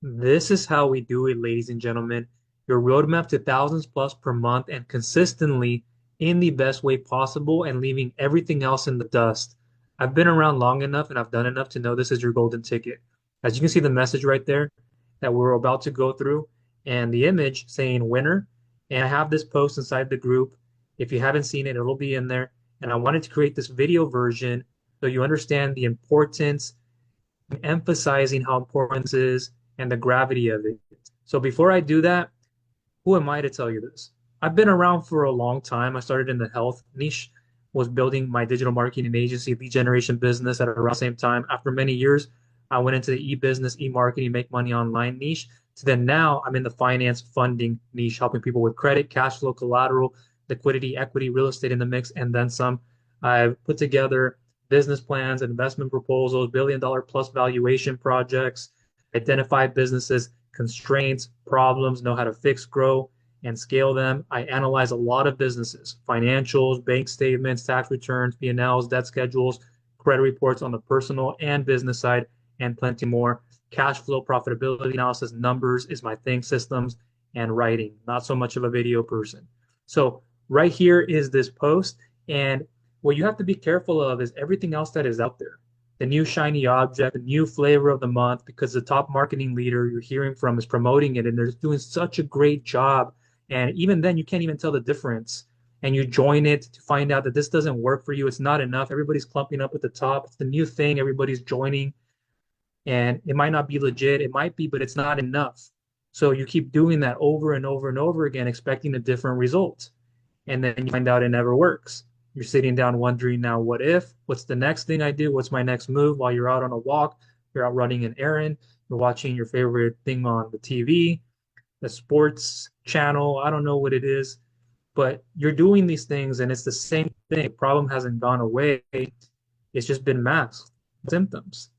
This is how we do it, ladies and gentlemen. Your roadmap to thousands plus per month and consistently in the best way possible and leaving everything else in the dust. I've been around long enough and I've done enough to know this is your golden ticket. As you can see the message right there that we're about to go through and the image saying winner. And I have this post inside the group. If you haven't seen it, it'll be in there. And I wanted to create this video version so you understand the importance, emphasizing how important this is and the gravity of it. So before I do that, who am I to tell you this? I've been around for a long time. I started in the health niche, was building my digital marketing agency, lead generation business at around the same time. After many years, I went into the e-business, e-marketing, make money online niche. So then now I'm in the finance funding niche, helping people with credit, cash flow, collateral, liquidity, equity, real estate in the mix, and then some. I've put together business plans, investment proposals, billion-dollar plus valuation projects, identify businesses, constraints, problems, know how to fix, grow, and scale them. I analyze a lot of businesses, financials, bank statements, tax returns, P&Ls, debt schedules, credit reports on the personal and business side, and plenty more. Cash flow, profitability analysis, numbers is my thing, systems, and writing. Not so much of a video person. So right here is this post. And what you have to be careful of is everything else that is out there, the new shiny object, the new flavor of the month, because the top marketing leader you're hearing from is promoting it and they're doing such a great job. And even then, you can't even tell the difference. And you join it to find out that this doesn't work for you. It's not enough. Everybody's clumping up at the top. It's the new thing. Everybody's joining. And it might not be legit. It might be, but it's not enough. So you keep doing that over and over and over again, expecting a different result. And then you find out it never works. You're sitting down wondering now, what if? What's the next thing I do? What's my next move while you're out on a walk? You're out running an errand. You're watching your favorite thing on the TV, the sports channel. I don't know what it is, but you're doing these things and it's the same thing. The problem hasn't gone away. It's just been masked, symptoms.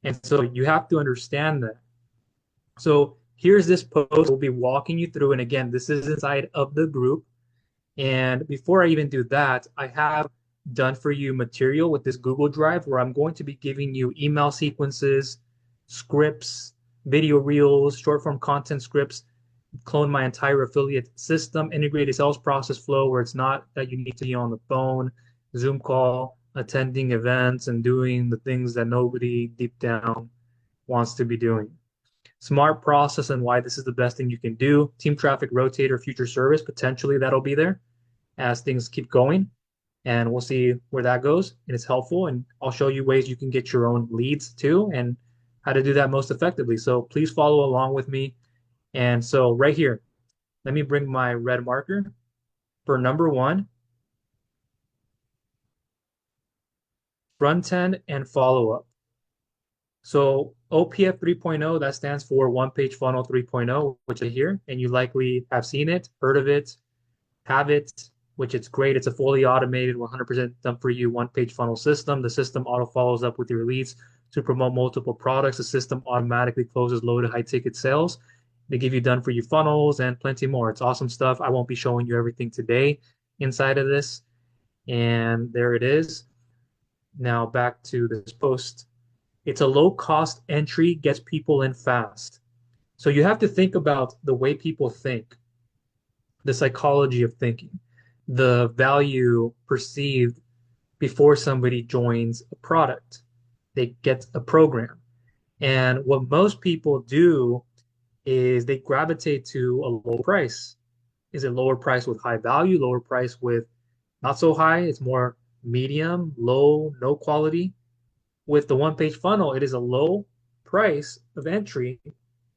And so you have to understand that. So here's this post. We'll be walking you through. And again, this is inside of the group. And before I even do that, I have done for you material with this Google Drive where I'm going to be giving you email sequences, scripts, video reels, short form content scripts, clone my entire affiliate system, integrated sales process flow where it's not that you need to be on the phone, Zoom call, attending events, and doing the things that nobody deep down wants to be doing. Smart process and why this is the best thing you can do. Team traffic rotator, future service, potentially that'll be there as things keep going. And we'll see where that goes. And it's helpful. And I'll show you ways you can get your own leads too and how to do that most effectively. So please follow along with me. And so right here, let me bring my red marker for number one, front end and follow up. So OPF 3.0, that stands for One Page Funnel 3.0, which is here, and you likely have seen it, heard of it, have it, which it's great. It's a fully automated, 100% done for you one-page funnel system. The system auto follows up with your leads to promote multiple products. The system automatically closes low to high ticket sales. They give you done for you funnels and plenty more. It's awesome stuff. I won't be showing you everything today inside of this. And there it is. Now back to this post. It's a low cost entry, gets people in fast. So you have to think about the way people think, the psychology of thinking, the value perceived before somebody joins a product. They get a program. And what most people do is they gravitate to a low price. Is it lower price with high value, lower price with not so high? It's more medium, low, no quality. With the one page funnel, it is a low price of entry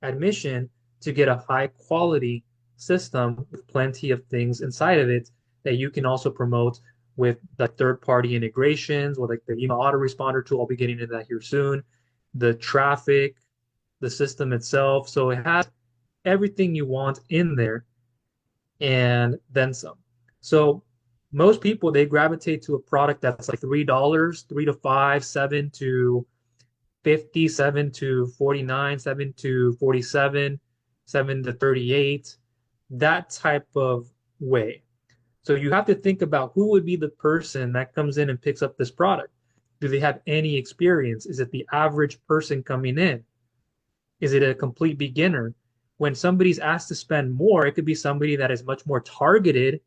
admission to get a high quality system with plenty of things inside of it that you can also promote with the third party integrations or like the email autoresponder tool. I'll be getting into that here soon. The traffic, the system itself. So it has everything you want in there and then some. So most people they gravitate to a product that's like $3, 3 to 5, 7 to 50, 7 to 49, 7 to 47, 7 to 38, that type of way. So you have to think about who would be the person that comes in and picks up this product. Do they have any experience? Is it the average person coming in? Is it a complete beginner? When somebody's asked to spend more, it could be somebody that is much more targeted,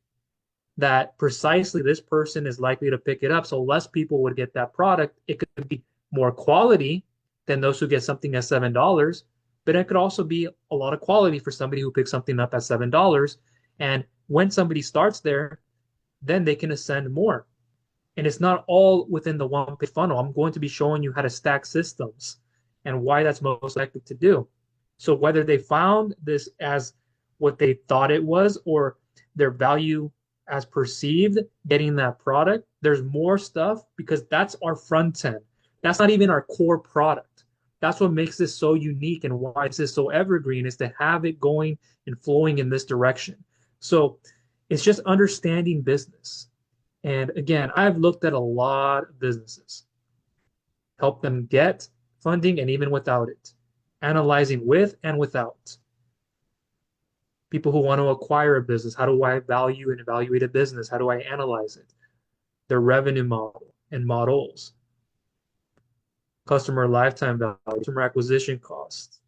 that precisely this person is likely to pick it up. So less people would get that product. It could be more quality than those who get something at $7, but it could also be a lot of quality for somebody who picks something up at $7. And when somebody starts there, then they can ascend more. And it's not all within the one page funnel. I'm going to be showing you how to stack systems and why that's most effective to do. So whether they found this as what they thought it was or their value as perceived, getting that product, there's more stuff because that's our front end. That's not even our core product. That's what makes this so unique and why this is so evergreen, is to have it going and flowing in this direction. So it's just understanding business. And again, I've looked at a lot of businesses, help them get funding and even without it, analyzing with and without. People who want to acquire a business, how do I value and evaluate a business? How do I analyze it? Their revenue model and models, customer lifetime value, customer acquisition costs.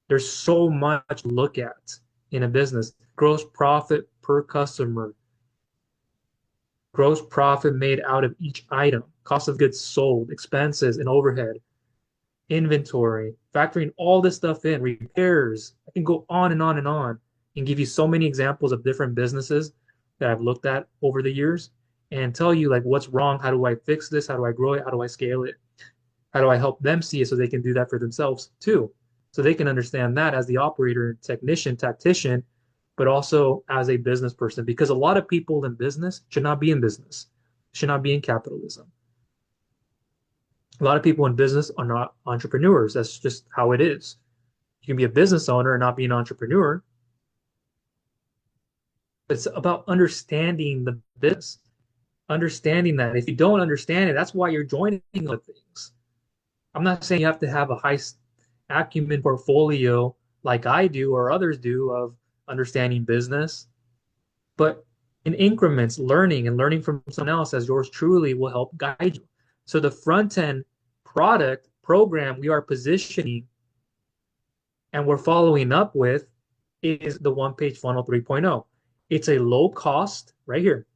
There's so much to look at in a business. Gross profit per customer, gross profit made out of each item, cost of goods sold, expenses and overhead, inventory, factoring all this stuff in, repairs. I can go on and on and on and give you so many examples of different businesses that I've looked at over the years and tell you like what's wrong, how do I fix this, how do I grow it, how do I scale it, how do I help them see it so they can do that for themselves too, so they can understand that as the operator, technician, tactician, but also as a business person, because a lot of people in business should not be in business, should not be in capitalism. A lot of people in business are not entrepreneurs. That's just how it is. You can be a business owner and not be an entrepreneur. It's about understanding the business, understanding that. If you don't understand it, that's why you're joining the things. I'm not saying you have to have a high acumen portfolio like I do or others do of understanding business, but in increments, learning and learning from someone else as yours truly will help guide you. So the front end product program we are positioning and we're following up with is the one page funnel 3.0. It's a low cost, right here,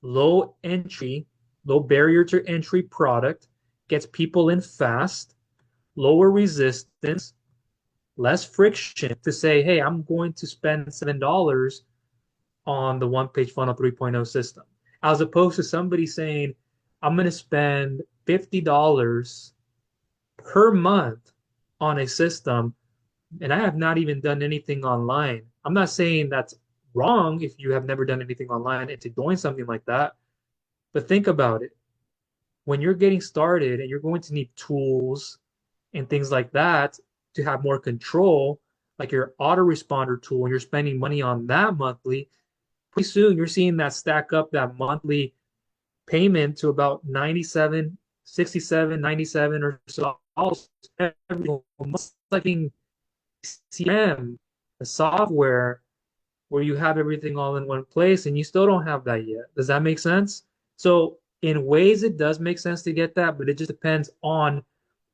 low entry, low barrier to entry product, gets people in fast, lower resistance, less friction to say, hey, I'm going to spend $7 on the one page funnel 3.0 system, as opposed to somebody saying, I'm going to spend $50 per month on a system and I have not even done anything online. I'm not saying that's wrong if you have never done anything online and to join something like that, but think about it. When you're getting started and you're going to need tools and things like that to have more control, like your autoresponder tool, and you're spending money on that monthly, pretty soon you're seeing that stack up, that monthly payment to about 97, 67, 97 or so every month. Like in CRM, the software where you have everything all in one place and you still don't have that yet. Does that make sense? So in ways it does make sense to get that, but it just depends on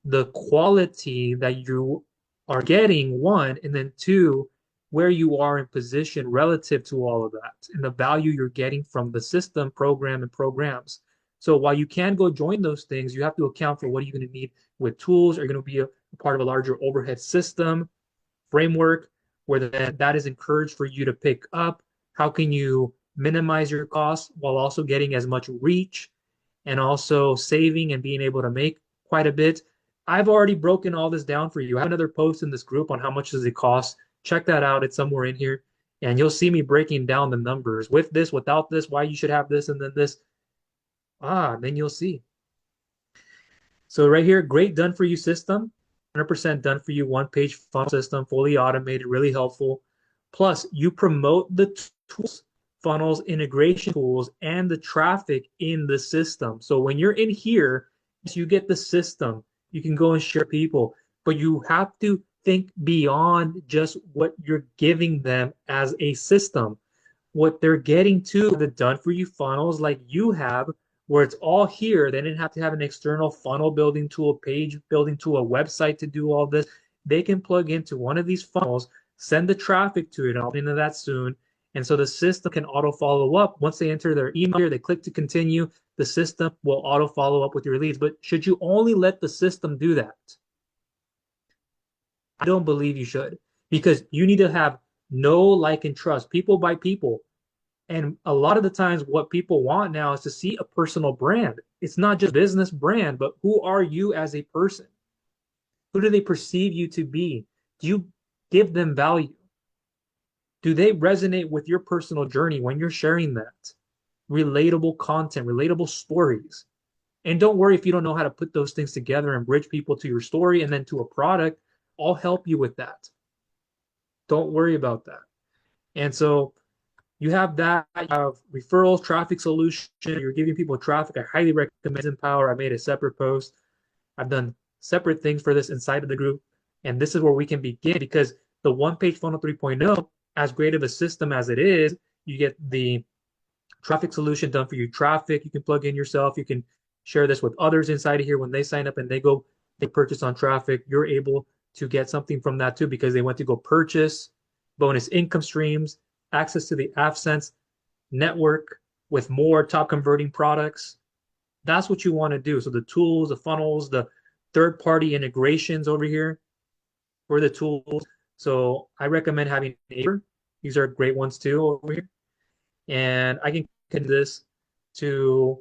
the quality that you are getting, one, and then two, where you are in position relative to all of that and the value you're getting from the system, program, and programs. So while you can go join those things, you have to account for what are you going to need with tools. Are you going to be a part of a larger overhead system, framework, where that is encouraged for you to pick up? How can you minimize your costs while also getting as much reach and also saving and being able to make quite a bit? I've already broken all this down for you. I have another post in this group on how much does it cost. Check that out. It's somewhere in here. And you'll see me breaking down the numbers with this, without this, why you should have this, and then this. Then you'll see. So right here, great done for you system. 100% done for you one page funnel system, fully automated, really helpful. Plus, you promote the tools, funnels, integration tools, and the traffic in the system. So when you're in here, you get the system. You can go and share people, but you have to think beyond just what you're giving them as a system. What they're getting to the done for you funnels like you have where it's all here. They didn't have to have an external funnel building tool, page building tool, a website to do all this. They can plug into one of these funnels, send the traffic to it. I'll get into that soon. And so the system can auto follow up. Once they enter their email here, they click to continue, the system will auto follow up with your leads. But should you only let the system do that? I don't believe you should, because you need to have know, like, and trust. People buy people. And a lot of the times, what people want now is to see a personal brand. It's not just business brand, but who are you as a person? Who do they perceive you to be? Do you give them value? Do they resonate with your personal journey when you're sharing that? Relatable content, relatable stories. And don't worry if you don't know how to put those things together and bridge people to your story and then to a product. I'll help you with that. Don't worry about that. And so you have that, you have referrals, traffic solution. You're giving people traffic. I highly recommend Empower. I made a separate post. I've done separate things for this inside of the group. And this is where we can begin, because the one page funnel 3.0, as great of a system as it is, you get the traffic solution done for you. Traffic, you can plug in yourself. You can share this with others inside of here. When they sign up and they purchase on traffic, you're able to get something from that too, because they went to go purchase. Bonus income streams, access to the AdSense network with more top converting products. That's what you want to do. So the tools, the funnels, the third-party integrations over here for the tools. So I recommend having Neighbor. These are great ones too over here. And I can connect this to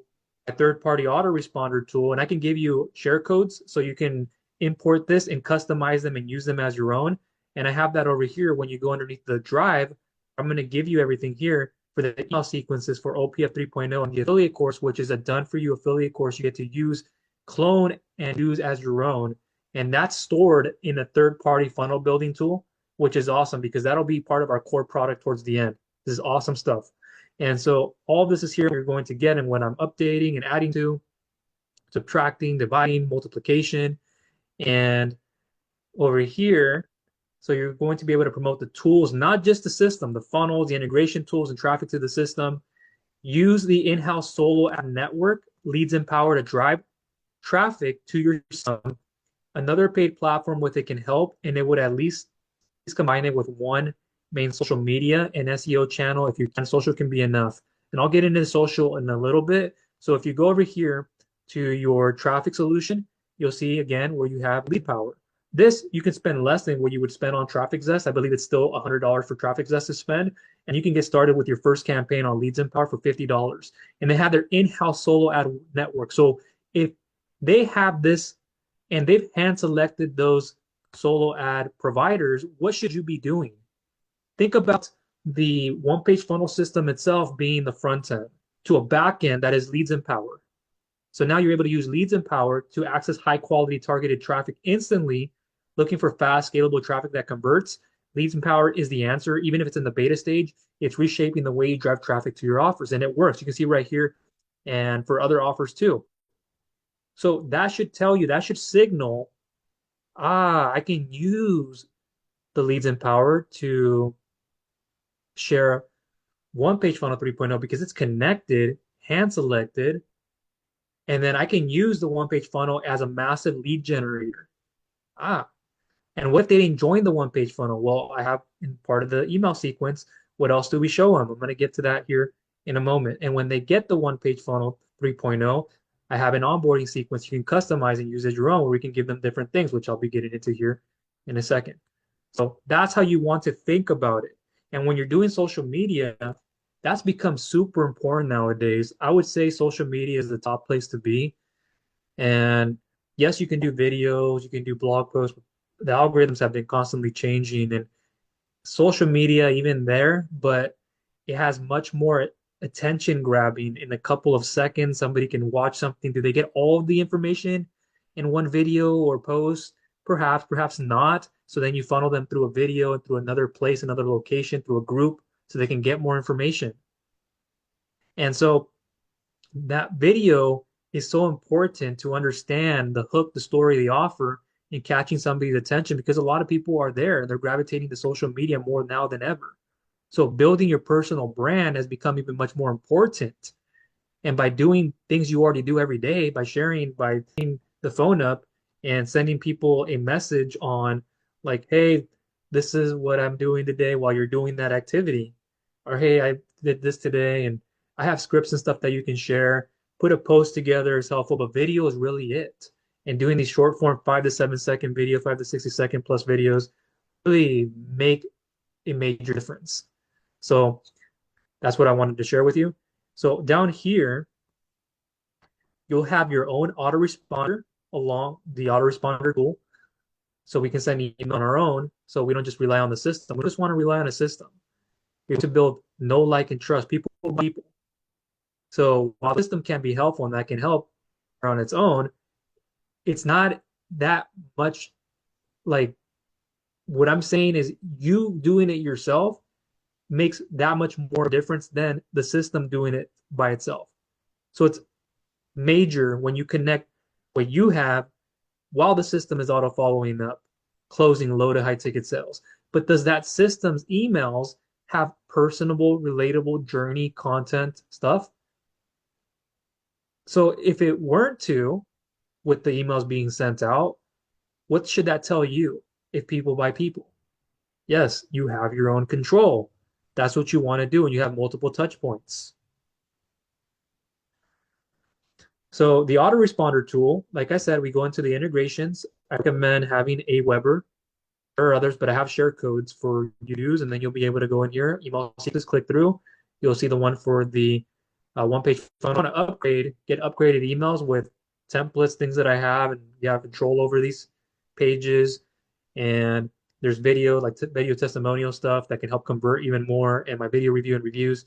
a third-party autoresponder tool, and I can give you share codes so you can import this and customize them and use them as your own. And I have that over here. When you go underneath the drive, I'm going to give you everything here for the email sequences for OPF 3.0 and the affiliate course, which is a done for you affiliate course you get to use, clone, and use as your own. And that's stored in a third-party funnel building tool, which is awesome because that'll be part of our core product towards the end. This is awesome stuff. And so all this is here you're going to get, and when I'm updating and adding to, subtracting, dividing, multiplication, and over here, so you're going to be able to promote the tools, not just the system, the funnels, the integration tools, and traffic to the system. Use the in-house solo ad network, Leads Empower, to drive traffic to your system. Another paid platform with it can help, and it would at least combine it with one main social media and SEO channel. If you can, social can be enough. And I'll get into social in a little bit. So if you go over here to your traffic solution, you'll see again where you have Lead Power. This, you can spend less than what you would spend on Traffic Zest. I believe it's still $100 for Traffic Zest to spend. And you can get started with your first campaign on Leads Empower for $50. And they have their in-house solo ad network. So if they have this and they've hand selected those solo ad providers, what should you be doing? Think about the one-page funnel system itself being the front end to a back end that is Leads Empower. So now you're able to use Leads Empower to access high-quality targeted traffic instantly. Looking for fast, scalable traffic that converts, Leads Empower is the answer. Even if it's in the beta stage, it's reshaping the way you drive traffic to your offers, and it works. You can see right here, and for other offers too. So that should tell you, that should signal, I can use the Leads Empower to share one-page funnel 3.0 because it's connected, hand selected, and then I can use the one-page funnel as a massive lead generator. And what if they didn't join the one-page funnel? Well, I have in part of the email sequence, what else do we show them? I'm going to get to that here in a moment. And when they get the one-page funnel 3.0, I have an onboarding sequence you can customize and use as your own, where we can give them different things, which I'll be getting into here in a second. So that's how you want to think about it. And when you're doing social media, that's become super important nowadays. I would say social media is the top place to be. And yes, you can do videos, you can do blog posts. The algorithms have been constantly changing, and social media even there, but it has much more attention grabbing in a couple of seconds. Somebody can watch something. Do they get all of the information in one video or post? Perhaps, perhaps not. So then you funnel them through a video and through another place, another location, through a group, so they can get more information. And so that video is so important to understand the hook, the story, the offer, and catching somebody's attention, because a lot of people are there. They're gravitating to social media more now than ever. So building your personal brand has become even much more important. And by doing things you already do every day, by sharing, by picking the phone up and sending people a message on like, hey, this is what I'm doing today while you're doing that activity. Or hey, I did this today and I have scripts and stuff that you can share. Put a post together is helpful, but video is really it. And doing these short form 5 to 7 second video, 5 to 60 second plus videos really make a major difference. So that's what I wanted to share with you. So down here, you'll have your own autoresponder along the autoresponder tool. So we can send email on our own. So we don't just rely on the system. We just want to rely on a system. We have to build know, like, and trust people by people. So while the system can be helpful and that can help on its own, it's not that much like what I'm saying is you doing it yourself makes that much more difference than the system doing it by itself. So it's major when you connect what you have while the system is auto following up, closing low to high ticket sales. But does that system's emails have personable, relatable journey content stuff? So if it weren't to, with the emails being sent out, what should that tell you if people buy people? Yes, you have your own control. That's what you want to do, and you have multiple touch points. So the autoresponder tool, like I said, we go into the integrations. I recommend having Aweber. There are others, but I have share codes for you to use, and then you'll be able to go in here, email sequence, click through. You'll see the one for the one-page funnel. Want to upgrade, get upgraded emails with templates, things that I have, and you have control over these pages. And there's video, like video testimonial stuff that can help convert even more, and my video review and reviews.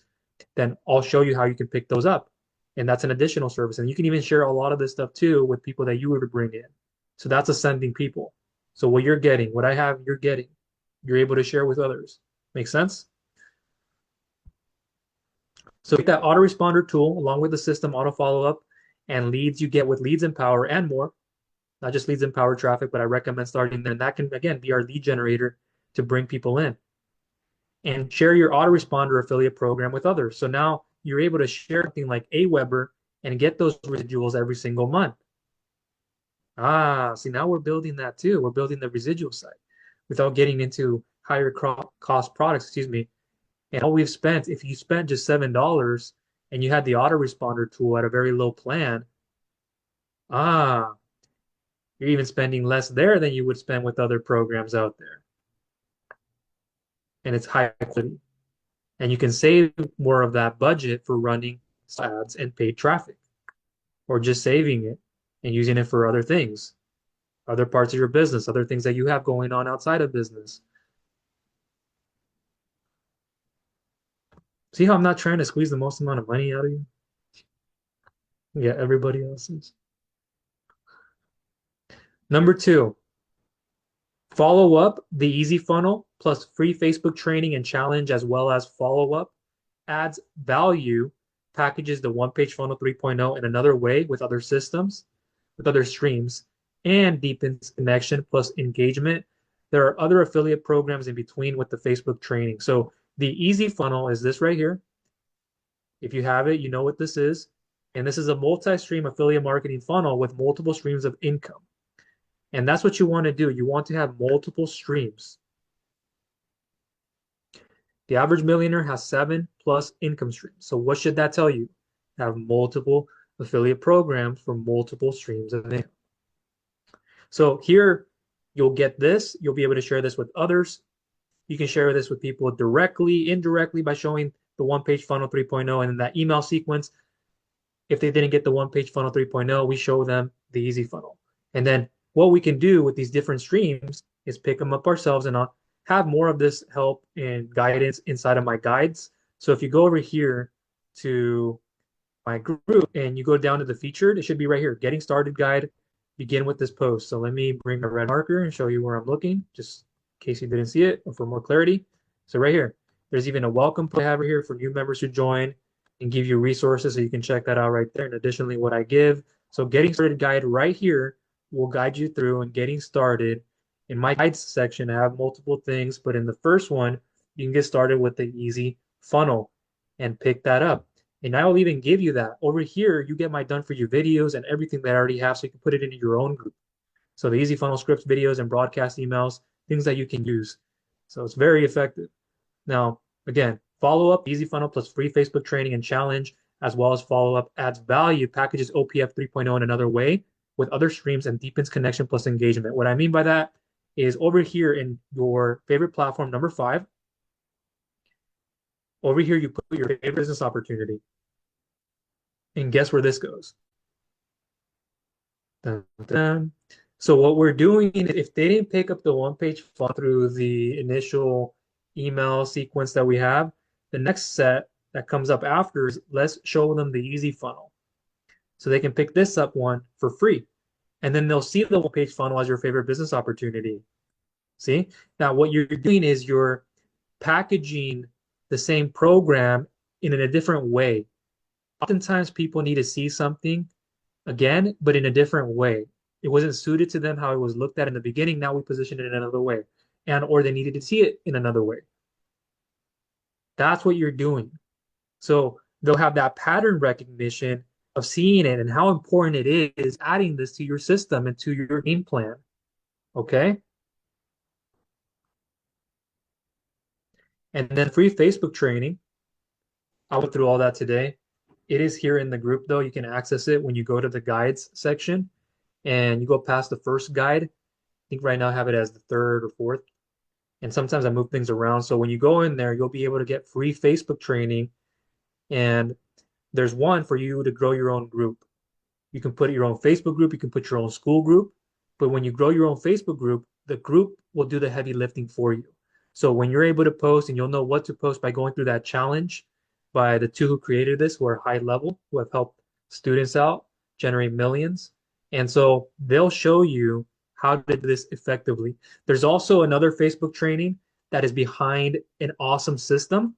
Then I'll show you how you can pick those up. And that's an additional service. And you can even share a lot of this stuff too with people that you were to bring in. So that's ascending people. So what you're getting, what I have, you're getting. You're able to share with others. Make sense? So with that autoresponder tool, along with the system auto follow-up and leads you get with Leads Empower and more, not just Leads Empower traffic, but I recommend starting there. And that can, again, be our lead generator to bring people in. And share your autoresponder affiliate program with others. So now you're able to share something like Aweber and get those residuals every single month. See, now we're building that too. We're building the residual side without getting into higher cost products, excuse me. And all we've spent, if you spent just $7 and you had the autoresponder tool at a very low plan, you're even spending less there than you would spend with other programs out there. And it's high quality. And you can save more of that budget for running ads and paid traffic, or just saving it and using it for other things, other parts of your business, other things that you have going on outside of business. See how I'm not trying to squeeze the most amount of money out of you? Yeah, everybody else is. Number two, follow up the easy funnel plus free Facebook training and challenge, as well as follow up adds value, packages the one page funnel 3.0 in another way with other systems, with other streams, and deepens connection plus engagement. There are other affiliate programs in between with the Facebook training. So the easy funnel is this right here. If you have it, you know what this is. And this is a multi-stream affiliate marketing funnel with multiple streams of income. And that's what you want to do. You want to have multiple streams. The average millionaire has 7+ income streams. So what should that tell you? Have multiple affiliate programs for multiple streams of income. So here you'll get this. You'll be able to share this with others. You can share this with people directly, indirectly by showing the one-page funnel 3.0 and then that email sequence. If they didn't get the one-page funnel 3.0, we show them the easy funnel. And then what we can do with these different streams is pick them up ourselves, and I'll have more of this help and guidance inside of my guides. So if you go over here to my group and you go down to the featured, it should be right here, getting started guide, begin with this post. So let me bring a red marker and show you where I'm looking, just in case you didn't see it or for more clarity. So right here, there's even a welcome I have here for new members who join and give you resources, so you can check that out right there. And additionally, what I give. So getting started guide right here will guide you through and getting started. In my guides section, I have multiple things, but in the first one, you can get started with the easy funnel and pick that up. And I will even give you that. Over here, you get my done for you videos and everything that I already have so you can put it into your own group. So the easy funnel scripts, videos, and broadcast emails, things that you can use. So it's very effective. Now, again, follow up, easy funnel plus free Facebook training and challenge, as well as follow up adds value, packages OPF 3.0 in another way with other streams and deepens connection plus engagement. What I mean by that is over here in your favorite platform, number 5, over here you put your favorite business opportunity. And guess where this goes? Dun, dun. So what we're doing is if they didn't pick up the one-page funnel through the initial email sequence that we have, the next set that comes up after is let's show them the easy funnel. So they can pick this up one for free. And then they'll see the one-page funnel as your favorite business opportunity. See? Now what you're doing is you're packaging the same program in a different way. Oftentimes people need to see something again, but in a different way. It wasn't suited to them how it was looked at in the beginning. Now we position it in another way. And or they needed to see it in another way. That's what you're doing. So they'll have that pattern recognition of seeing it and how important it is adding this to your system and to your game plan. Okay? And then free Facebook training. I went through all that today. It is here in the group though. You can access it when you go to the guides section and you go past the first guide. I think right now I have it as the third or fourth. And sometimes I move things around. So when you go in there, you'll be able to get free Facebook training. And there's one for you to grow your own group. You can put your own Facebook group, you can put your own school group. But when you grow your own Facebook group, the group will do the heavy lifting for you. So when you're able to post and you'll know what to post by going through that challenge by the two who created this, who are high level, who have helped students out, generate millions. And so they'll show you how to do this effectively. There's also another Facebook training that is behind an awesome system,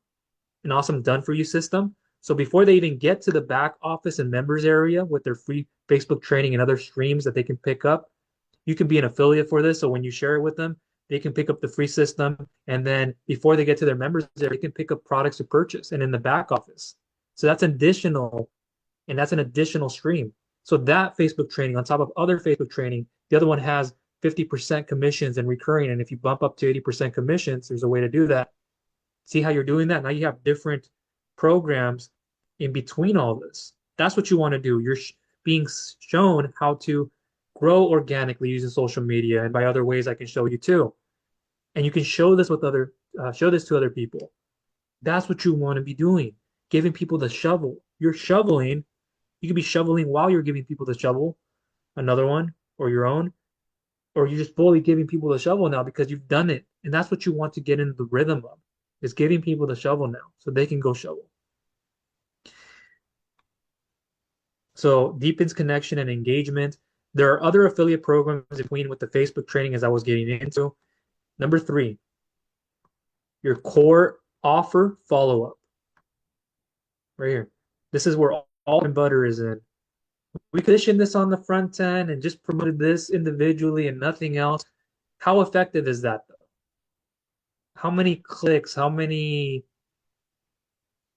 an awesome done for you system. So before they even get to the back office and members area with their free Facebook training and other streams that they can pick up, you can be an affiliate for this. So when you share it with them, they can pick up the free system. And then before they get to their members area, they can pick up products to purchase and in the back office. So that's additional, and that's an additional stream. So that Facebook training on top of other Facebook training, the other one has 50% commissions and recurring. And if you bump up to 80% commissions, there's a way to do that. See how you're doing that? Now you have different programs in between all this. That's what you want to do. You're being shown how to grow organically using social media and by other ways I can show you too. And you can show this with show this to other people. That's what you want to be doing. Giving people the shovel. You're shoveling. You could be shoveling while you're giving people the shovel, another one or your own, or you're just fully giving people the shovel now because you've done it. And that's what you want to get in the rhythm of, is giving people the shovel now so they can go shovel. So deepens connection and engagement. There are other affiliate programs in between with the Facebook training as I was getting into. Number 3, your core offer follow-up. Right here. This is where all the butter is in. We positioned this on the front end and just promoted this individually and nothing else. How effective is that though? How many clicks, how many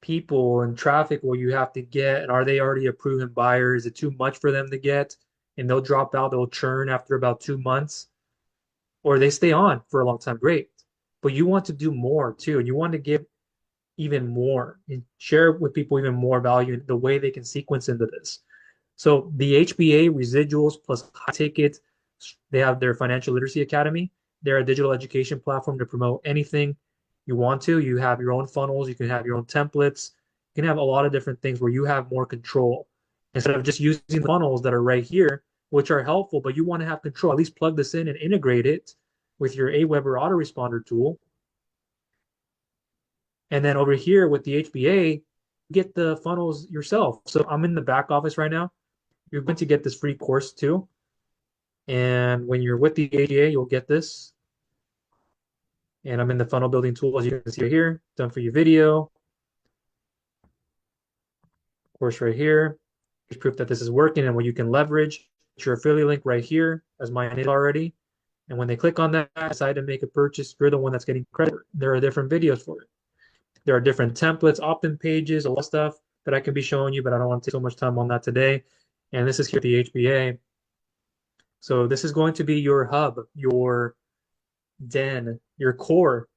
people and traffic will you have to get? And are they already a proven buyer? Is it too much for them to get? And they'll drop out, they'll churn after about 2 months, or they stay on for a long time. Great. But you want to do more too. And you want to give even more and share with people even more value in the way they can sequence into this. So the HBA residuals plus high ticket, they have their financial literacy academy. They're a digital education platform to promote anything you want to. You have your own funnels, you can have your own templates, you can have a lot of different things where you have more control instead of just using the funnels that are right here, which are helpful, but you want to have control. At least plug this in and integrate it with your Aweber autoresponder tool. And then over here with the HBA, get the funnels yourself. So I'm in the back office right now. You're going to get this free course too. And when you're with the HBA, you'll get this. And I'm in the funnel building tool, as you can see right here, done for you video. Course right here. Here's proof that this is working and what you can leverage. Your affiliate link right here, as mine is already. And when they click on that, decide to make a purchase, you're the one that's getting credit. There are different videos for it. There are different templates, opt-in pages, a lot of stuff. that I can be showing you, but I don't want to take so much time on that today. And this is here at the HBA. So this is going to be your hub, your den, your core.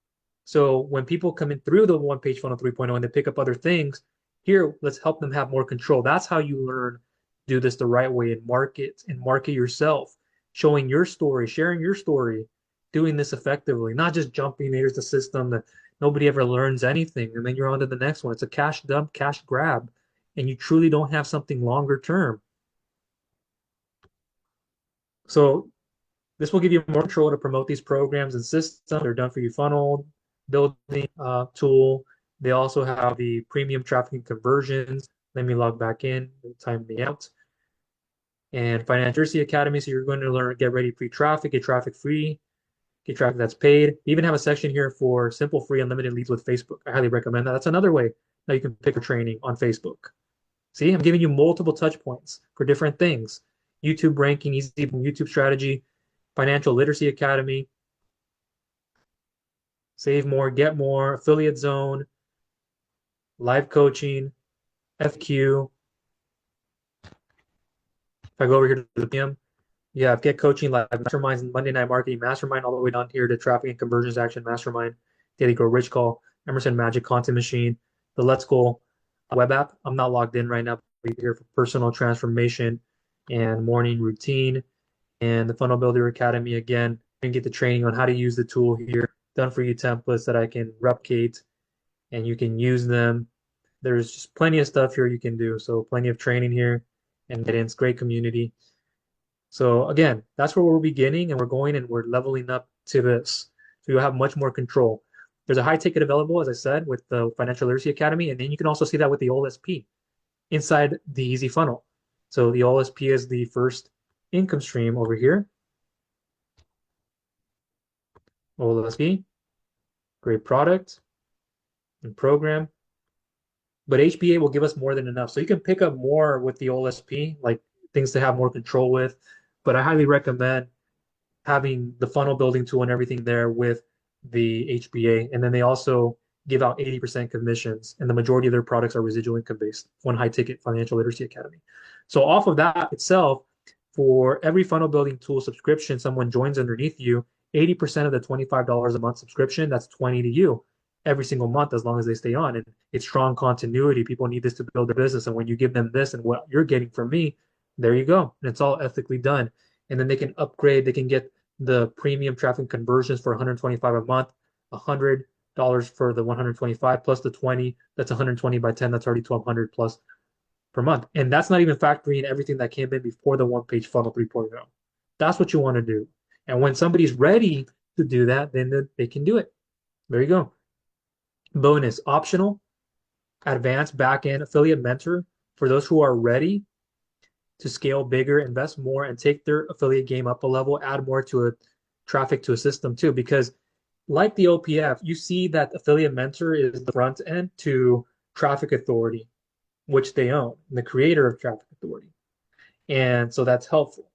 So when people come in through the one page funnel 3.0 and they pick up other things, here, let's help them have more control. That's how you learn do this the right way and market yourself, showing your story, sharing your story, doing this effectively, not just jumping, here's the system that nobody ever learns anything. And then you're on to the next one. It's a cash dump, cash grab, and you truly don't have something longer term. So this will give you more control to promote these programs and systems. They're done for you funnel building tool. They also have the premium traffic and conversions. Let me log back in, time me out. And Financial Literacy Academy. So you're going to learn, get ready pre-traffic, get traffic free, get traffic that's paid. We even have a section here for simple, free, unlimited leads with Facebook. I highly recommend that. That's another way that you can pick a training on Facebook. See, I'm giving you multiple touch points for different things. YouTube ranking, easy YouTube strategy, Financial Literacy Academy, Save More, Get More, Affiliate Zone, Live Coaching, FQ. If I go over here to the PM, you have Get Coaching, Live Masterminds, Monday Night Marketing Mastermind, all the way down here to Traffic and Conversions Action Mastermind, Daily Grow Rich Call, Emerson Magic Content Machine, the Let's Go web app. I'm not logged in right now, but here for personal transformation and morning routine, and the Funnel Builder Academy again. You can get the training on how to use the tool here, done for you templates that I can replicate and you can use them. There's just plenty of stuff here you can do. So plenty of training here and guidance, great community. So again, that's where we're beginning and we're going and we're leveling up to this. So you'll have much more control. There's a high ticket available, as I said, with the Financial Literacy Academy. And then you can also see that with the OLSP inside the Easy Funnel. So the OLSP is the first income stream over here. OLSP, great product and program. But HBA will give us more than enough. So you can pick up more with the OLSP, like things to have more control with. But I highly recommend having the funnel building tool and everything there with the HBA. And then they also give out 80% commissions, and the majority of their products are residual income based, one high ticket Financial Literacy Academy. So off of that itself, for every funnel building tool subscription someone joins underneath you, 80% of the $25 a month subscription, that's 20 to you every single month as long as they stay on. And it's strong continuity. People need this to build their business. And when you give them this and what you're getting from me, there you go. And it's all ethically done. And then they can upgrade, they can get the premium traffic conversions for 125 a month, $100 for the 125 plus the 20, that's 120 by 10, that's already 1200 plus per month. And that's not even factoring everything that came in before the one page funnel 3.0. That's what you want to do. And when somebody's ready to do that, then they can do it. There you go. Bonus, optional, advanced backend affiliate mentor for those who are ready to scale bigger, invest more, and take their affiliate game up a level, add more to a traffic to a system too. Because like the OPF, you see that affiliate mentor is the front end to traffic authority, which they own, the creator of traffic authority. And so that's helpful.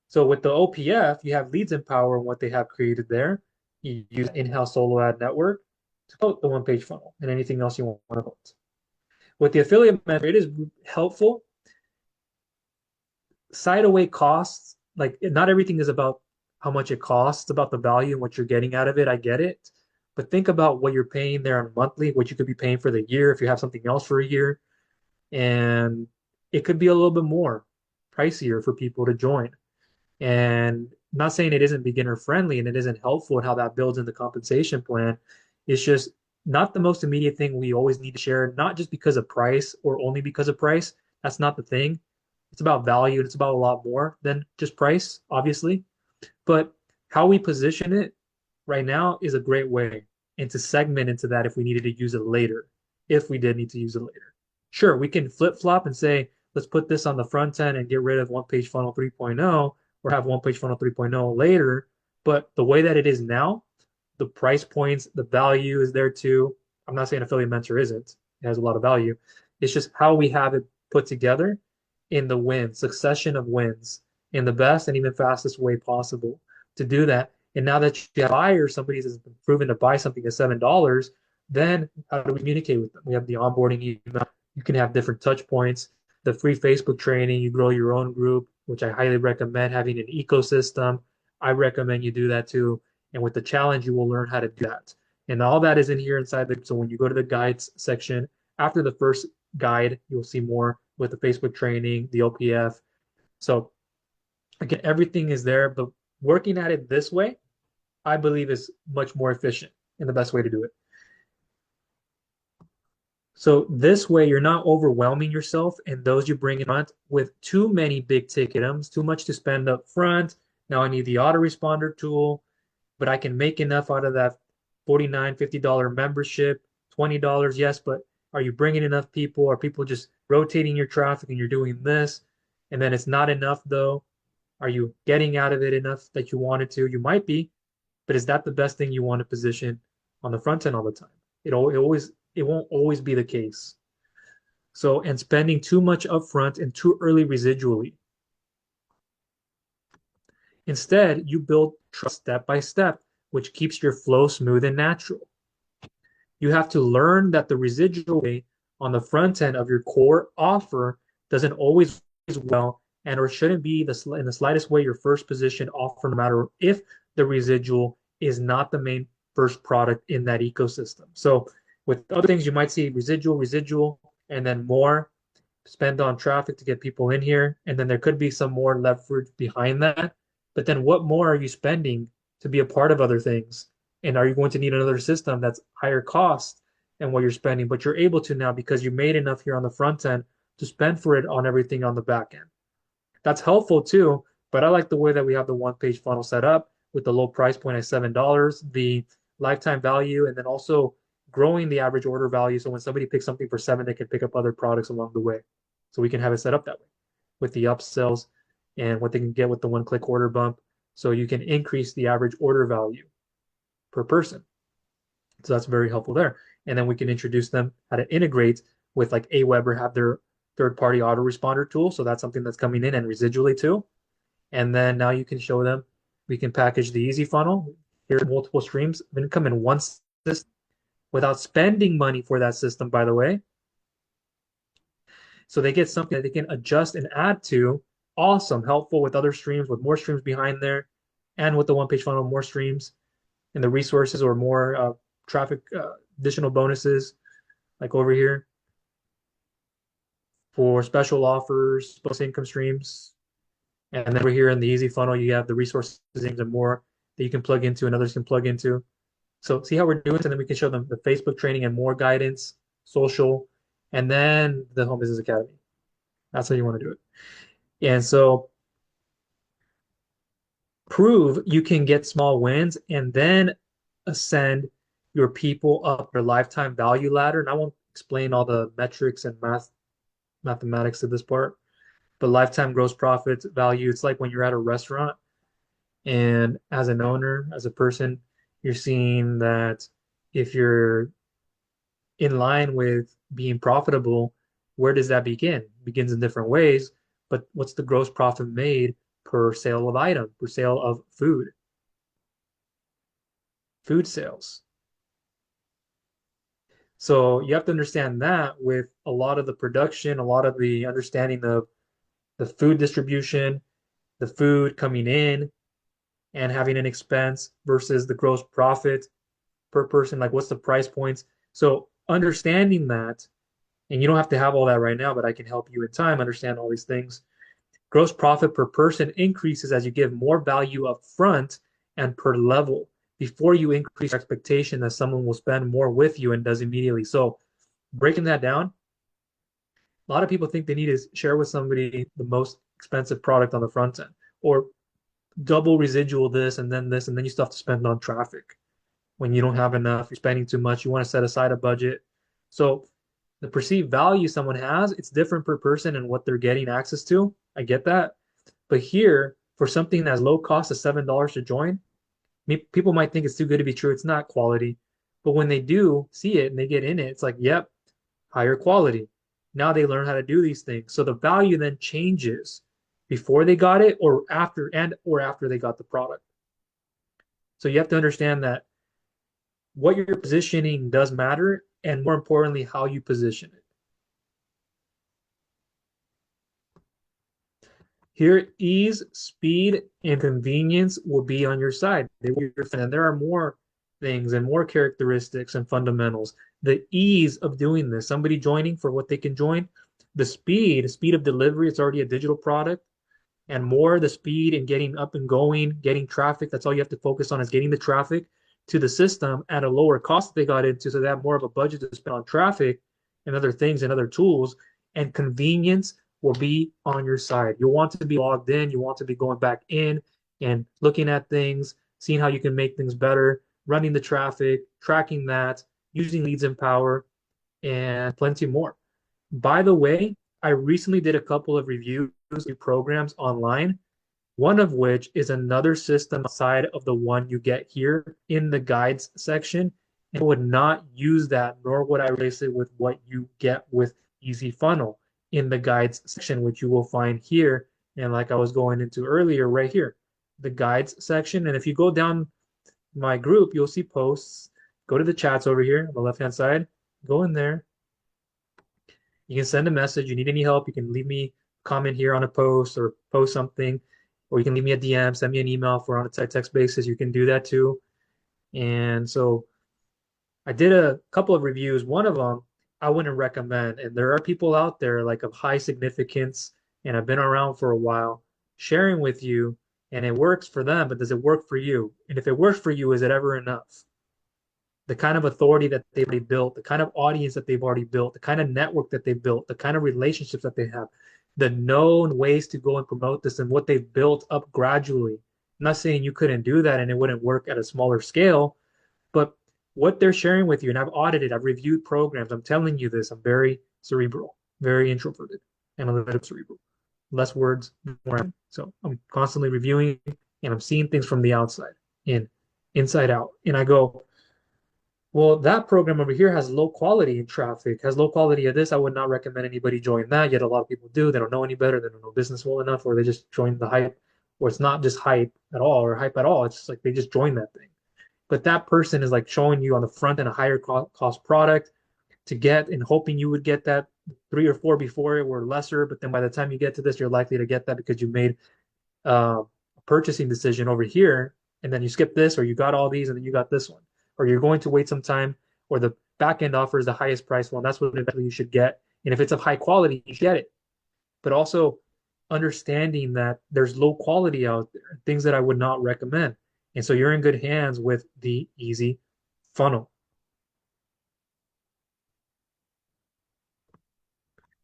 So with the OPF, you have leads and power and what they have created there. You use in-house solo ad network to promote the one-page funnel and anything else you want to promote. With the affiliate mentor, it is helpful. Side away costs, like not everything is about how much it costs, it's about the value and what you're getting out of it. I get it. But think about what you're paying there on monthly, what you could be paying for the year if you have something else for a year. And it could be a little bit more pricier for people to join. And I'm not saying it isn't beginner friendly and it isn't helpful in how that builds in the compensation plan. It's just not the most immediate thing we always need to share, not just because of price or only because of price. That's not the thing. It's about value. It's about a lot more than just price, obviously. But how we position it right now is a great way and to segment into that if we needed to use it later, if we did need to use it later. Sure, we can flip flop and say, let's put this on the front end and get rid of one page funnel 3.0 or have one page funnel 3.0 later. But the way that it is now, the price points, the value is there too. I'm not saying affiliate mentor isn't. It has a lot of value. It's just how we have it put together in the win, succession of wins in the best and even fastest way possible to do that. And now that you have a buyer, somebody has been proven to buy something at $7, then how do we communicate with them? We have the onboarding email, You can have different touch points. The free Facebook training, you grow your own group, which I highly recommend having an ecosystem. I recommend you do that too. And with the challenge, you will learn how to do that. And all that is in here inside the, so when you go to the guides section, after the first guide, you'll see more with the Facebook training, the OPF. So again, everything is there, but working at it this way, I believe is much more efficient and the best way to do it. So this way, you're not overwhelming yourself and those you bring in front with too many big ticket items, too much to spend up front. Now I need the autoresponder tool, but I can make enough out of that $49, $50 membership, $20, yes, but are you bringing enough people? Are people just rotating your traffic and you're doing this? And then it's not enough though. Are you getting out of it enough that you wanted to? You might be, but is that the best thing you want to position on the front end all the time? It won't always be the case. So, and spending too much upfront and too early residually. Instead, you build trust step by step, which keeps your flow smooth and natural. You have to learn that the residual rate on the front end of your core offer doesn't always well and or shouldn't be in the slightest way your first position offer, no matter if the residual is not the main first product in that ecosystem. So with other things, you might see residual, and then more spend on traffic to get people in here. And then there could be some more leverage behind that. But then what more are you spending to be a part of other things? And are you going to need another system that's higher cost than what you're spending? But you're able to now because you made enough here on the front end to spend for it on everything on the back end. That's helpful too, but I like the way that we have the one page funnel set up with the low price point at $7, the lifetime value, and then also growing the average order value. So when somebody picks something for 7, they can pick up other products along the way. So we can have it set up that way with the upsells and what they can get with the one-click order bump. So you can increase the average order value per person. So that's very helpful there. And then we can introduce them how to integrate with like Aweber, have their third-party autoresponder tool. So that's something that's coming in and residually too. And then now you can show them, we can package the easy funnel. Here are multiple streams of income in one system without spending money for that system, by the way. So they get something that they can adjust and add to. Awesome, helpful with other streams, with more streams behind there, and with the one page funnel, more streams and the resources or more traffic, additional bonuses like over here for special offers, bonus income streams. And then over here in the easy funnel, you have the resources and more that you can plug into and others can plug into. So see how we're doing it, and then we can show them the Facebook training and more guidance, social, and then the Home Business Academy. That's how you want to do it. And so prove you can get small wins and then ascend your people up their lifetime value ladder. And I won't explain all the metrics and mathematics to this part, but lifetime gross profit value, it's like when you're at a restaurant and as an owner, as a person, you're seeing that if you're in line with being profitable, where does that begin? It begins in different ways, but what's the gross profit made per sale of item, per sale of food sales? So you have to understand that with a lot of the production, a lot of the understanding of the food distribution, the food coming in and having an expense versus the gross profit per person, like what's the price points. So understanding that, and you don't have to have all that right now, but I can help you in time understand all these things. Gross profit per person increases as you give more value up front and per level before you increase your expectation that someone will spend more with you and does immediately. So breaking that down, a lot of people think they need to share with somebody the most expensive product on the front end or double residual this, and then you still have to spend on traffic when you don't have enough, you're spending too much, you want to set aside a budget. So the perceived value someone has, it's different per person and what they're getting access to. I get that. But here, for something that's low cost of $7 to join, people might think it's too good to be true. It's not quality. But when they do see it and they get in it, it's like, yep, higher quality. Now they learn how to do these things. So the value then changes before they got it or after they got the product. So you have to understand that what you're positioning does matter, and more importantly, how you position it. Here, ease, speed, and convenience will be on your side. They will be your friend. And there are more things and more characteristics and fundamentals. The ease of doing this, somebody joining for what they can join, the speed of delivery, it's already a digital product, and more the speed and getting up and going, getting traffic. That's all you have to focus on is getting the traffic to the system at a lower cost they got into, so they have more of a budget to spend on traffic and other things and other tools. And convenience will be on your side. You'll want to be logged in. You want to be going back in and looking at things, seeing how you can make things better, running the traffic, tracking that, using leads and power, and plenty more. By the way, I recently did a couple of reviews of programs online, one of which is another system outside of the one you get here in the guides section. And I would not use that, nor would I replace it with what you get with Easy Funnel in the guides section, which you will find here. And like I was going into earlier, right here, the guides section. And if you go down my group, you'll see posts. Go to the chats over here on the left-hand side, go in there. You can send a message. You need any help, you can leave me a comment here on a post or post something, or you can leave me a DM, send me an email if we're on a text basis. You can do that too. And so I did a couple of reviews. One of them I wouldn't recommend. And there are people out there like of high significance and have been around for a while sharing with you, and it works for them, but does it work for you? And if it works for you, is it ever enough? The kind of authority that they've already built, the kind of audience that they've already built, the kind of network that they've built, the kind of relationships that they have, the known ways to go and promote this and what they've built up gradually. I'm not saying you couldn't do that and it wouldn't work at a smaller scale, but what they're sharing with you, and I've audited, I've reviewed programs. I'm telling you this, I'm very cerebral, very introverted, and a little bit cerebral. Less words, more action. So I'm constantly reviewing and I'm seeing things from the outside in, inside out. And I go, well, that program over here has low quality in traffic, has low quality of this. I would not recommend anybody join that. Yet a lot of people do. They don't know any better. They don't know business well enough, or they just join the hype, or it's not just hype at all or hype at all. It's just like they just join that thing. But that person is like showing you on the front end a higher cost product to get and hoping you would get that three or four before it were lesser. But then by the time you get to this, you're likely to get that because you made a purchasing decision over here, and then you skip this, or you got all these, and then you got this one, or you're going to wait some time, or the back end offers the highest price one. That's what eventually you should get. And if it's of high quality, you should get it. But also understanding that there's low quality out there, things that I would not recommend. And so you're in good hands with the easy funnel.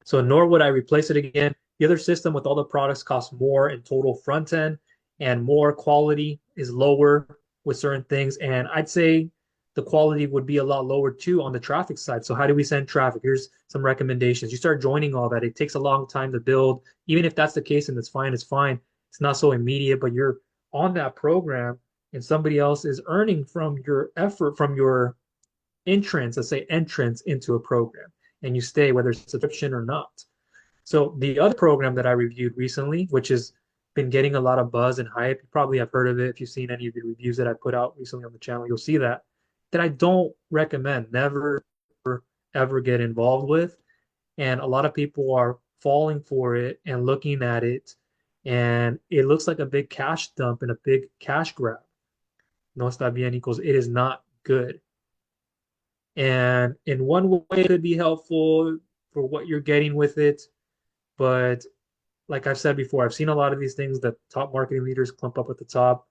So nor would I replace it again. The other system with all the products costs more in total front end, and more quality is lower with certain things. And I'd say the quality would be a lot lower too on the traffic side. So how do we send traffic? Here's some recommendations. You start joining all that. It takes a long time to build. Even if that's the case and it's fine, it's fine. It's not so immediate, but you're on that program and somebody else is earning from your effort, from your entrance, let's say entrance into a program, and you stay, whether it's subscription or not. So the other program that I reviewed recently, which has been getting a lot of buzz and hype, you probably have heard of it if you've seen any of the reviews that I put out recently on the channel, you'll see that I don't recommend, never ever get involved with. And a lot of people are falling for it and looking at it, and it looks like a big cash dump and a big cash grab. No está bien equals it is not good. And in one way, it could be helpful for what you're getting with it. But like I've said before, I've seen a lot of these things that top marketing leaders clump up at the top,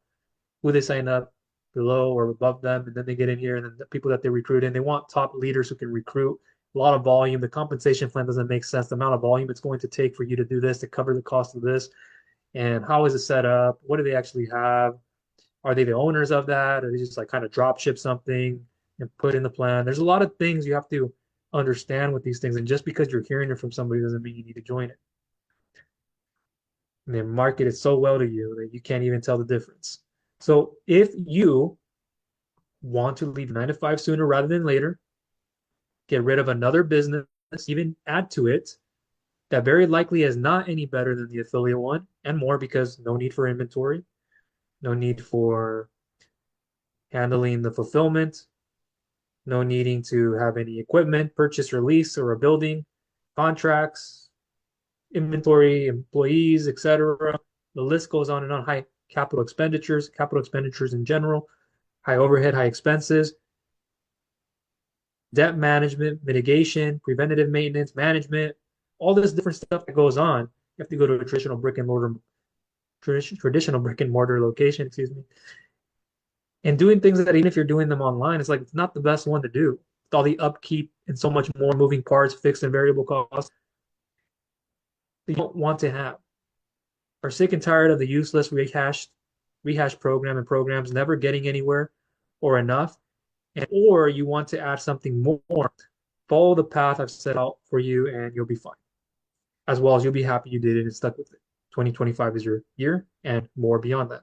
who they sign up below or above them, and then they get in here, and then the people that they recruit in, they want top leaders who can recruit a lot of volume. The compensation plan doesn't make sense. The amount of volume it's going to take for you to do this to cover the cost of this, and how is it set up? What do they actually have? Are they the owners of that? Or they just like kind of drop ship something and put in the plan? There's a lot of things you have to understand with these things. And just because you're hearing it from somebody doesn't mean you need to join it. And they market it so well to you that you can't even tell the difference. So if you want to leave 9 to 5 sooner rather than later, get rid of another business, even add to it, that very likely is not any better than the affiliate one and more, because no need for inventory, no need for handling the fulfillment, no needing to have any equipment, purchase, release, or a building, contracts, inventory, employees, etc. The list goes on and on. High capital expenditures in general, high overhead, high expenses, debt management, mitigation, preventative maintenance, management, all this different stuff that goes on. You have to go to a traditional brick and mortar location, excuse me, and doing things that even if you're doing them online, it's like it's not the best one to do. With all the upkeep and so much more moving parts, fixed and variable costs, you don't want to have. Are sick and tired of the useless rehash program and programs never getting anywhere or enough, and or you want to add something more, follow the path I've set out for you and you'll be fine. As well as you'll be happy you did it and stuck with it. 2025 is your year and more beyond that.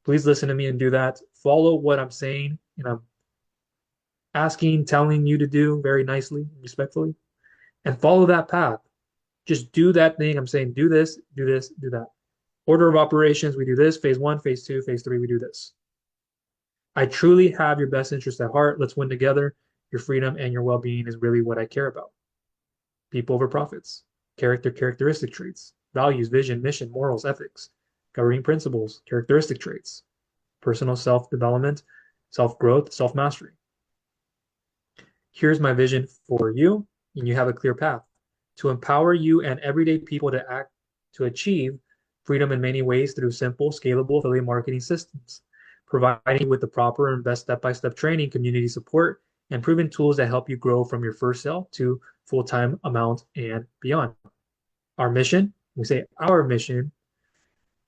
Please listen to me and do that. Follow what I'm saying and I'm asking, telling you to do very nicely, respectfully, and follow that path. Just do that thing. I'm saying do this, do this, do that. Order of operations, we do this. Phase one, phase two, phase three, we do this. I truly have your best interest at heart. Let's win together. Your freedom and your well-being is really what I care about. People over profits, characteristic traits, values, vision, mission, morals, ethics, governing principles, characteristic traits, personal self-development, self-growth, self-mastery. Here's my vision for you, and you have a clear path to empower you and everyday people to achieve freedom in many ways through simple, scalable affiliate marketing systems, providing you with the proper and best step-by-step training, community support, and proven tools that help you grow from your first sale to full-time amount and beyond. Our mission, we say our mission,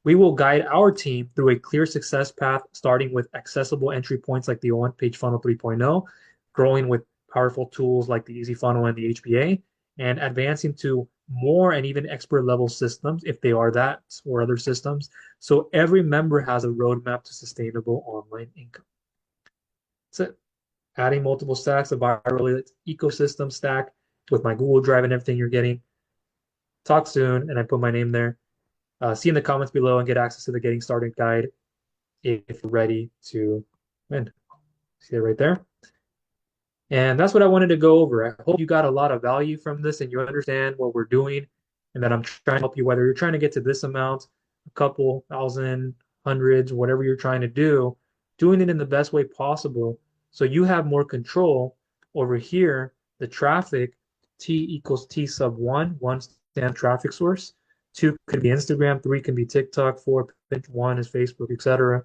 we will guide our team through a clear success path, starting with accessible entry points like the one-page funnel 3.0, growing with powerful tools like the Easy Funnel and the HBA, and advancing to more and even expert level systems if they are that or other systems. So every member has a roadmap to sustainable online income. That's it. Adding multiple stacks, a viral ecosystem stack with my Google Drive and everything you're getting. Talk soon, and I put my name there. See in the comments below and get access to the Getting Started guide if you're ready to win. See it right there. And that's what I wanted to go over. I hope you got a lot of value from this and you understand what we're doing and that I'm trying to help you, whether you're trying to get to this amount, a couple thousand, hundreds, whatever you're trying to do, doing it in the best way possible so you have more control over here, the traffic, T equals T sub one stands traffic source, two could be Instagram, three can be TikTok, four, one is Facebook, etc.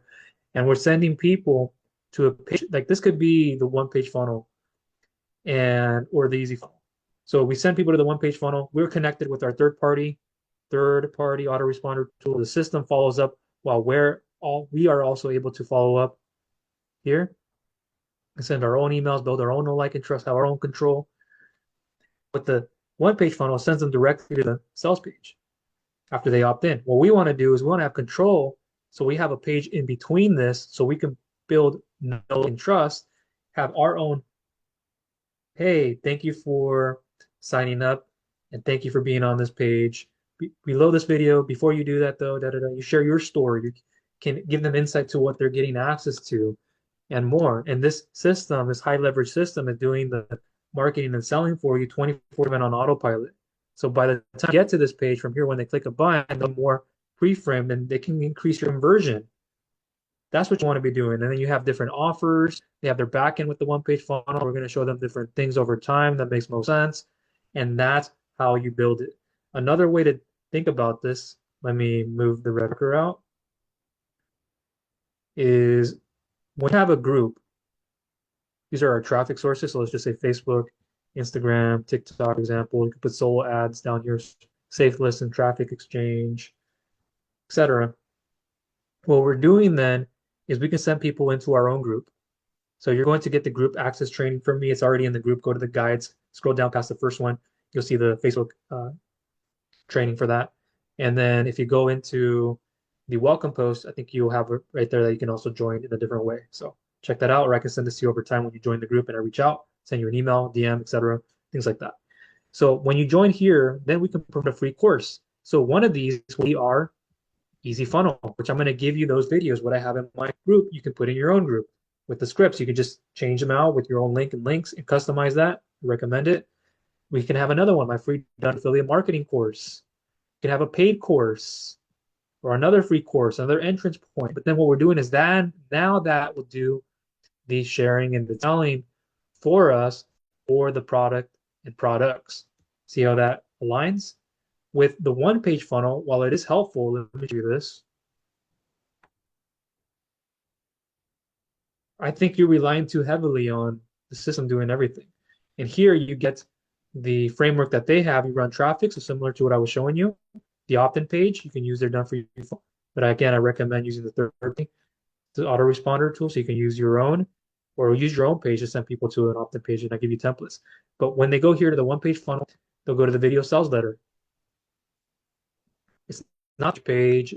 And we're sending people to a page, like this could be the one-page funnel and or the easy funnel. So we send people to the one-page funnel. We're connected with our third-party autoresponder tool. The system follows up while we are also able to follow up here and send our own emails, build our own know, like, and trust, have our own control. But the one-page funnel sends them directly to the sales page after they opt in. What we want to do is we want to have control, so we have a page in between this, so we can build know and trust, have our own, hey, thank you for signing up, and thank you for being on this page. Below this video, before you do that though, you share your story. You can give them insight to what they're getting access to and more. And this system, this high leverage system, is doing the marketing and selling for you 24/7 on autopilot. So by the time you get to this page from here, when they click a button, the more pre-framed and they can increase your conversion. That's what you want to be doing. And then you have different offers. They have their back end with the one-page funnel. We're going to show them different things over time that makes most sense. And that's how you build it. Another way to think about this, let me move the red marker out, is when you have a group, these are our traffic sources. So let's just say Facebook, Instagram, TikTok, for example. You can put solo ads down here, safe listen, traffic exchange, etc. What we're doing then is we can send people into our own group. So you're going to get the group access training from me. It's already in the group. Go to the guides, scroll down past the first one. You'll see the Facebook training for that. And then if you go into the welcome post, I think you'll have it right there that you can also join in a different way. So check that out, or I can send this to you over time when you join the group and I reach out, send you an email, DM, etc., things like that. So when you join here, then we can provide a free course. So one of these will be our Easy Funnel, which I'm going to give you those videos. What I have in my group, you can put in your own group with the scripts. You can just change them out with your own link and links and customize that. I recommend it. We can have another one, my free done affiliate marketing course. could have a paid course or another free course, another entrance point. But then what we're doing is that now that will do the sharing and the selling for us for the product and products. See how that aligns? With the one page funnel, while it is helpful, let me show you this. I think you're relying too heavily on the system doing everything. And here you get the framework that they have. You run traffic, so similar to what I was showing you. The opt-in page, you can use their done for you. But again, I recommend using the third party, the autoresponder tool, so you can use your own or use your own page to send people to an opt-in page and I give you templates. But when they go here to the one page funnel, they'll go to the video sales letter. It's not the page,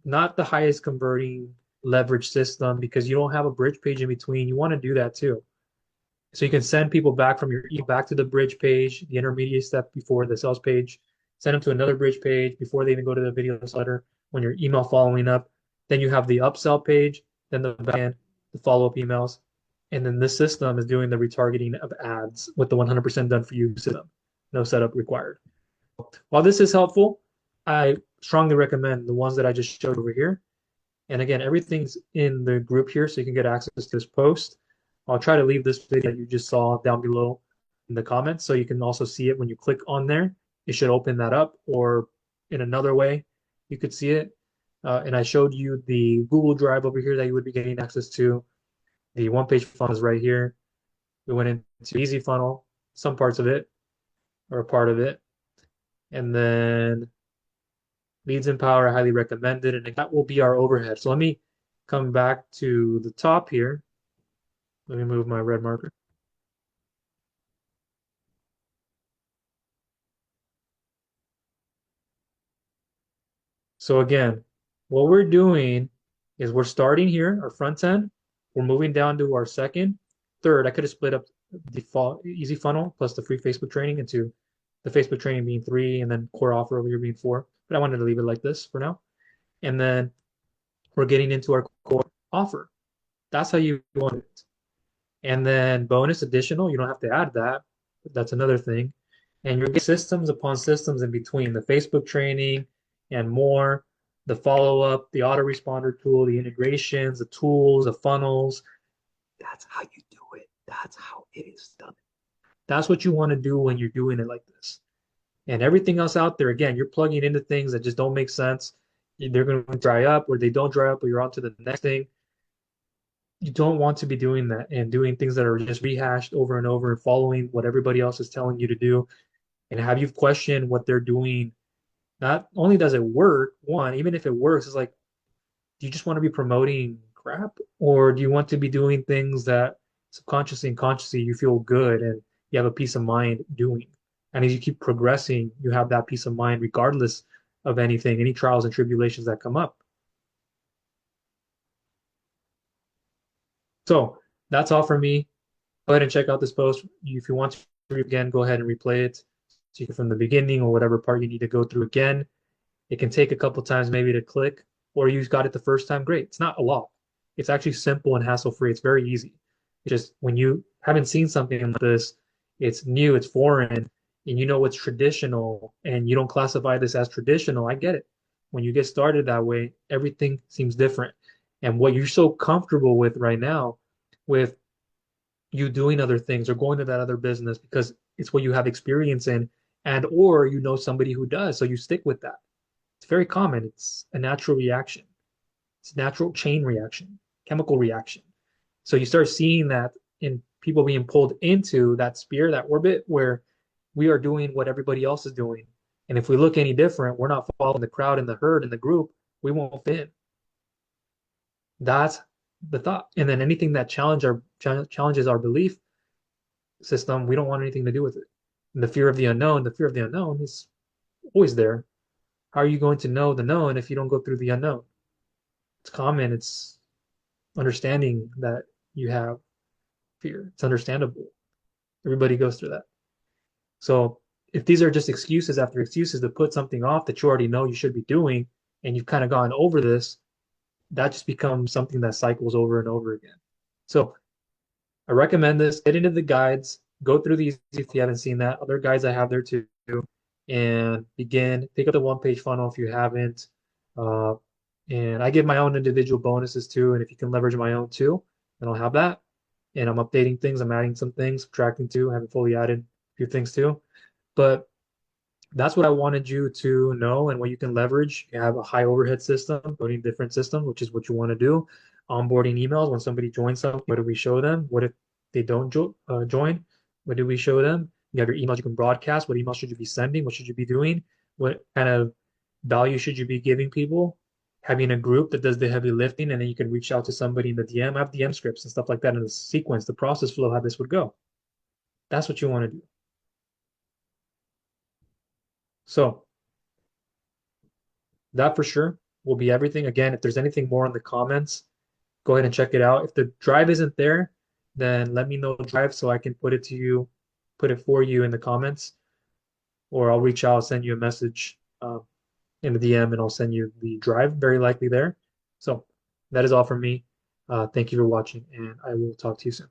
not the highest converting leverage system because you don't have a bridge page in between. You want to do that too. So you can send people back from your email back to the bridge page, the intermediate step before the sales page, send them to another bridge page before they even go to the video letter when your email following up. Then you have the upsell page, then the backend, the follow-up emails, and then this system is doing the retargeting of ads with the 100% done for you system. No setup required. While this is helpful, I strongly recommend the ones that I just showed over here. And again, everything's in the group here, so you can get access to this post. I'll try to leave this video that you just saw down below in the comments, so you can also see it when you click on there. It should open that up, or in another way, you could see it. And I showed you the Google Drive over here that you would be getting access to. The one-page funnel is right here. We went into Easy Funnel, some parts of it, or a part of it. And then Leads and Power, I highly recommend it. And that will be our overhead. So let me come back to the top here. Let me move my red marker. So again, what we're doing is we're starting here, our front end. We're moving down to our second, third. I could have split up default easy funnel plus the free Facebook training into the Facebook training being 3 and then core offer over here being 4. But I wanted to leave it like this for now. And then we're getting into our core offer. That's how you want it. And then bonus additional, you don't have to add that. That's another thing. And you're getting systems upon systems in between the Facebook training and more, the follow-up, the autoresponder tool, the integrations, the tools, the funnels. That's how you do it. That's how it is done. That's what you want to do when you're doing it like this. And everything else out there, again, you're plugging into things that just don't make sense. They're going to dry up or they don't dry up or you're on to the next thing. You don't want to be doing that and doing things that are just rehashed over and over and following what everybody else is telling you to do. And have you questioned what they're doing? Not only does it work, one, even if it works, it's like, do you just want to be promoting crap? Or do you want to be doing things that subconsciously and consciously you feel good and you have a peace of mind doing? And as you keep progressing, you have that peace of mind regardless of anything, any trials and tribulations that come up. So that's all for me. Go ahead and check out this post. If you want to read again, go ahead and replay it. So you can from the beginning or whatever part you need to go through again. It can take a couple times maybe to click, or you got it the first time, great. It's not a lot. It's actually simple and hassle-free. It's very easy. It's just when you haven't seen something like this, it's new, it's foreign, and you know it's traditional, and you don't classify this as traditional. I get it. When you get started that way, everything seems different. And what you're so comfortable with right now, with you doing other things or going to that other business because it's what you have experience in, and or you know somebody who does, so you stick with that. It's very common. It's a natural reaction. It's a natural chain reaction, chemical reaction. So you start seeing that in people being pulled into that sphere, that orbit where we are doing what everybody else is doing. And if we look any different, we're not following the crowd and the herd and the group, we won't fit in. That's the thought. And then anything that challenges our belief system, we don't want anything to do with it. And the fear of the unknown is always there. How are you going to know the known if you don't go through the unknown? It's common. It's understanding that you have fear. It's understandable. Everybody goes through that. So if these are just excuses after excuses to put something off that you already know you should be doing, and you've kind of gone over this, that just becomes something that cycles over and over again. So I recommend this. Get into the guides. Go through these if you haven't seen that. Other guides I have there too. and begin. Pick up the one-page funnel if you haven't. Uh, and I give my own individual bonuses too. And if you can leverage my own too, then I'll have that. And I'm updating things. I'm adding some things, subtracting too. I haven't fully added a few things too. But that's what I wanted you to know and what you can leverage. You have a high overhead system, building different systems, which is what you want to do. Onboarding emails, when somebody joins something, what do we show them? What if they don't join? What do we show them? You have your emails you can broadcast. What emails should you be sending? What should you be doing? What kind of value should you be giving people? Having a group that does the heavy lifting, and then you can reach out to somebody in the DM. I have DM scripts and stuff like that in the sequence, the process flow, how this would go. That's what you want to do. So that for sure will be everything. Again, if there's anything more in the comments, go ahead and check it out. If the drive isn't there, then let me know the drive so I can put it to you, put it for you in the comments, or I'll reach out, send you a message in the DM, and I'll send you the drive, very likely there. So that is all from me. Thank you for watching, and I will talk to you soon.